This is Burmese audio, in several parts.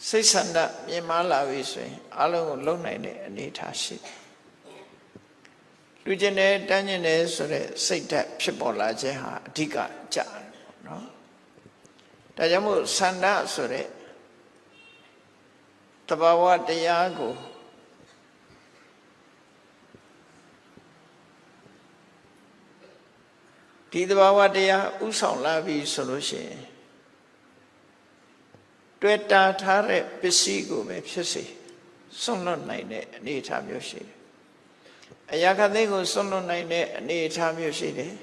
စိတ်ဆန္ဒမြင်မာလာပြီဆိုရင်အလုံးကိုလုံနိုင်တဲ့အနေအထားရှိတယ်လူကျင်တဲ့တန်းကျင်တဲ့ဆိုတဲ့စိတ်ဓာတ်ဖြစ်ပေါ်လာခြင်းဟာအဓိကကြတယ်ပေါ့နော်ဒါကြောင့်မို့ဆန္ဒဆိုတဲ့တဘာဝတရားကိုဒီတဘာဝတရားဥဆောင်လာပြီဆိုလို့ရှိရင်တွေ့တာထားတဲ့ပစ္စည်းကိုပဲဖြစ်စေစွန့်လွတ်နိုင်တဲ့အနေအထားမျိုးရှိတယ်အရာခသိကိုစွန့်လွတ်နိုင်တဲ့အနေအထားမျိုးရှိတယ်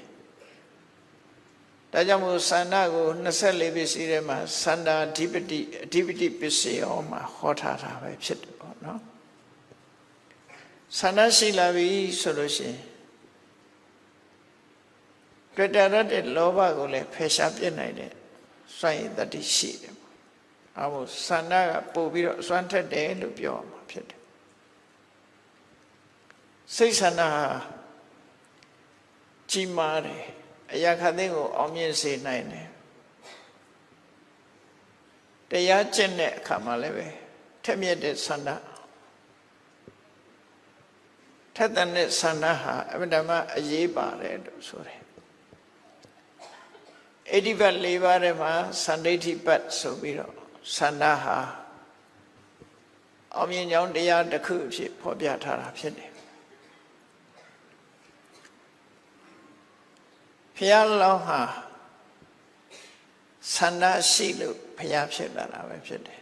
ဒါကြောင့်မို့ဆန္ဒကို24ပစ္စည်းထဲမှာဆန္ဒအဓိပတိပစ္စည်းရောမှာဟောထားတာပဲဖြစ်တယ်ပေါ့နော်ဆန္ဒရှိလာပြီဆိုလို့ရှိရင်တွေ့တာရတဲ့လောဘကိုလည်းဖယ်ရှားပြစ်နိုင်တဲ့စွမ်းရည်တတိရှိတယ်ပေါ့အဲမို့ဆန္ဒကပို့ပြီးတော့စွမ်းထက်တယ်လို့ပြောမှာဖြစ်တယ်စိတ်ဆန္ဒဟာကြီးမားတယ်အရာခသိကိုအောင်မြင်စေနိုင်တယ်တရားကျင့်တဲ့အခါမှာလည်းပဲထက်မြက်တဲ့ဆန္ဒထက်တဲ့ဆန္ဒဟာအမှန်တမ်းအရေးပါတယ်လို့ဆိုတယ်ဣတိပတ်၄ပါးထဲမှာသန္ဒိဋ္ဌိပတ်ဆိုပြီးတော့ဆန္ဒဟာအောင်မြင်ကြောင်းတရားတစ်ခုအဖြစ်ဖော်ပြထားတာဖြစ်တယ်ဘုရားလောင်းဟာဆန္ဒရှိလို့ဘုရားဖြစ်လာတာပဲဖြစ်တယ်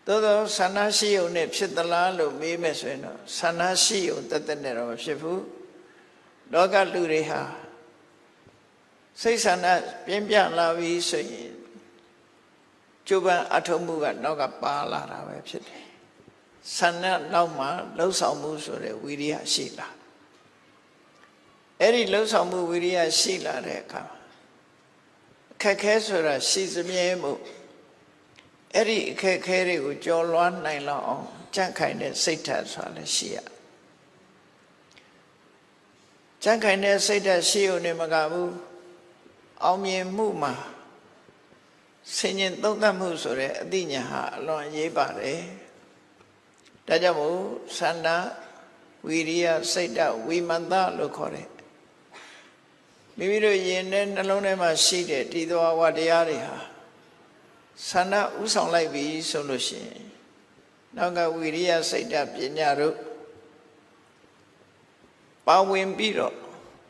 သို့သောဆန္ဒရှိုံနဲ့ဖြစ်သလားလို့မေးမယ်ဆိုရင်တော့ဆန္ဒရှိုံတသက်နဲ့တော့မဖြစ်ဘူးလောကလူတွေဟာစိတ်ဆန္ဒပြင်းပြလာပြီဆိုရင်ကျိုးပန်းအထုံးမှုကနောက်ကပါလာတာပဲဖြစ်တယ်ဆန္ဒနောက်မှာလှုပ်ဆောင်မှုဆိုတဲ့ဝိရိယရှိလာအဲ့ဒီလှုပ်ဆောင်မှုဝိရိယရှိလာတဲ့အခါအခက်ခဲဆိုတာရှိစမြဲမှုအဲ့ဒီအခက်ခဲတွေကိုကျော်လွှားနိုင်လောက်အောင်ကြံ့ခိုင်တဲ့စိတ်ဓာတ်ဆိုတာလည်းရှိရကြံ့ခိုင်တဲ့စိတ်ဓာတ်ရှိုံနဲ့မကဘူးအောင်မြင်မှုမှာဆင်ញင်သုံးသပ်မှုဆိုတဲ့အသိဉာဏ်ဟာအလွန်အရေးပါတယ်ဒါကြောင့်မို့ဆန္ဒဝိရိယစိတ်ဓာတ်ဝိမန္တလို့ခေါ်တယ်မိမိတို့ယင်တဲ့နှလုံးထဲမှာရှိတဲ့ဒီသဘာဝတရားတွေဟာဆန္ဒဥဆောင်လိုက်ပြီဆိုလို့ရှိရင်နောက်ကဝိရိယစိတ်ဓာတ်ပညာတို့ပါဝင်ပြီးတော့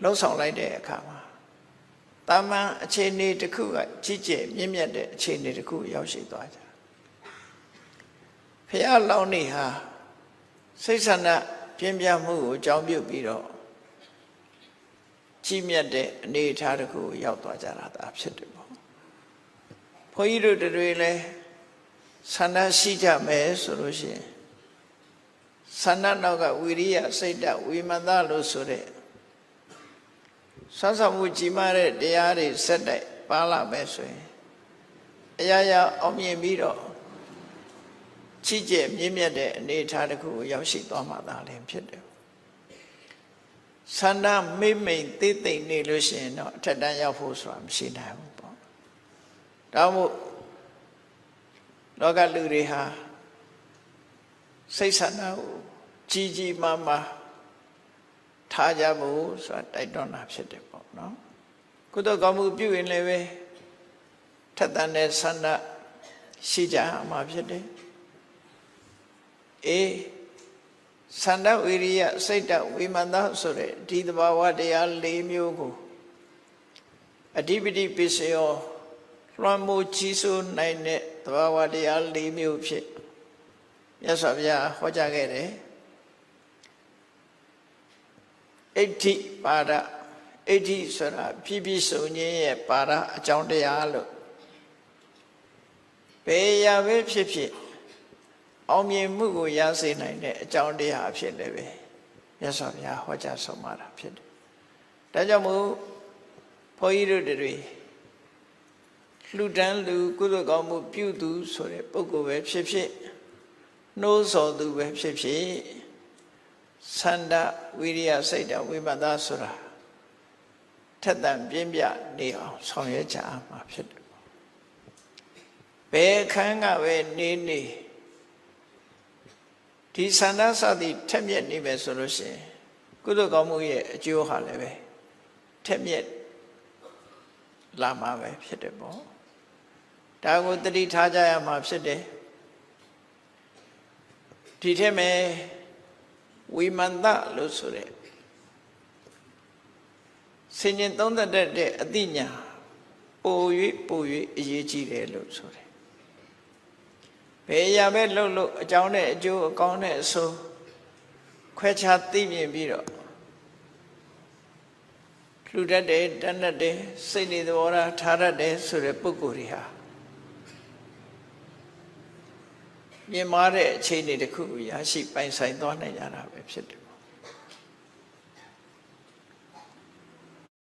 လှုပ်ဆောင်လိုက်တဲ့အခါမှာတာမန်အခြေအနေတစ်ခုကကြီးကျယ်မြင့်မြတ်တဲ့အခြေအနေတစ်ခုရောက်ရှိသွားကြဘုရားလောင်းနေဟာစိတ်ဆန္ဒပြင်းပြမှုကိုအကြောင်းပြုပြီးတော့ကြီးမြတ်တဲ့အနေအထားတစ်ခုကိုရောက်သွားကြတာဒါဖြစ်တယ်ပေါ့ဘုန်းကြီးတို့တွေလည်းဆန္ဒရှိကြမယ်ဆိုလို့ရှိရင်ဆန္ဒနောက်ကဝိရိယစိတ်ဓာတ်ဝိမန္တလို့ဆိုတဲ့ဆွမ်းဆောင်မှုကြီးမားတဲ့တရားတွေစက်တိုက်ပါလာမယ်ဆိုရင်အရာရာအောင်မြင်ပြီးတော့ချီးကျက်မြင့်မြတ်တဲ့အနေအထားတစ်ခုကိုရောက်ရှိသွားမှသာလည်းဖြစ်တယ်ဆန္ဒမိမ့်မိန်သိသိမ့်နေလို့ရှိရင်တော့အထက်တန်းရောက်ဖို့ဆိုတာမရှိနိုင်ဘူးပေါ့ဒါမို့လောကလူတွေဟာစိတ်ဆန္ဒကိုကြီးကြီးမားမားထားကြဖို့ဆိုတာတိုက်တွန်းတာဖြစ်တယ်ပေါ့နော်ကုသိုလ်ကောင်းမှုပြုရင်လည်းပဲထက်သန်တဲ့ဆန္ဒရှိကြမှာဖြစ်တယ်ဆန္ဒဝိရိယစိတ်ဓာတ်ဝိမန္တဆိုတဲ့ဒီသဘာဝတရား၄မျိုးကိုအဓိပတိပစ္စယောလွှမ်းမိုးကြီးစိုးနိုင်တဲ့သဘာဝတရား၄မျိုးဖြစ်မြတ်စွာဘုရားဟောကြားခဲ့တယ်အဋ္ဌိပါဒအဋ္ဌိဆိုတာပြည့်ပြည့်စုံခြင်းရဲ့ပါဒအကြောင်းတရားလို့ဘယ်ရာပဲဖြစ်ဖြစ်အောင်မြင်မှုကိုရစေနိုင်တဲ့အကြောင်းတရားအဖြစ်လည်းပဲမြတ်စွာဘုရားဟောကြားဆုံးမတာဖြစ်တယ်။ဒါကြောင့်မို့ဘုန်းကြီးတို့တွေလှူဒန်းလူကုသိုလ်ကောင်းမှုပြုသူဆိုတဲ့ပုဂ္ဂိုလ်ပဲဖြစ်ဖြစ်နှိုးဆော်သူပဲဖြစ်ဖြစ်ဆန္ဒဝိရိယစိတ်ဓာတ်ဝိမန္တဆိုတာထက်သန်ပြင်းပြနေအောင်ဆောင်ရွက်ကြမှာဖြစ်တယ် ဘယ်အခန်းကပဲနေနေဒီဆန္ဒစသည်ထက်မြက်နေမယ်ဆိုလို့ရှိရင်ကုသိုလ်ကောင်းမှုရဲ့အကျိုးဟာလည်းပဲထက်မြက်လာမှာပဲဖြစ်တယ်ပေါ့ဒါကိုသတိထားကြရမှာဖြစ်တယ်ဒီထက်မဲ့ဝိမန္တလို့ဆိုတဲ့ဆင်ញင်သုံးသက်တဲ့အသိဉာဏ်ပို၍အရေးကြီးတယ်လို့ဆိုတယ်ဘယ်အရာပဲလုပ်လို့အကြောင်းနဲ့အကျိုးအကောင်းနဲ့အဆိုးခွဲခြားသိမြင်ပြီးတော့လှူတတ်တယ်တတ်တတ်တယ်စိတ်နေသဘောထားတတ်တယ်ဆိုတဲ့ပုဂ္ဂိုလ်တွေဟာမြင်မာတဲ့အခြေအနေတစ်ခုကိုရရှိပိုင်ဆိုင်သွားနိုင်ကြတာပဲဖြစ်တယ်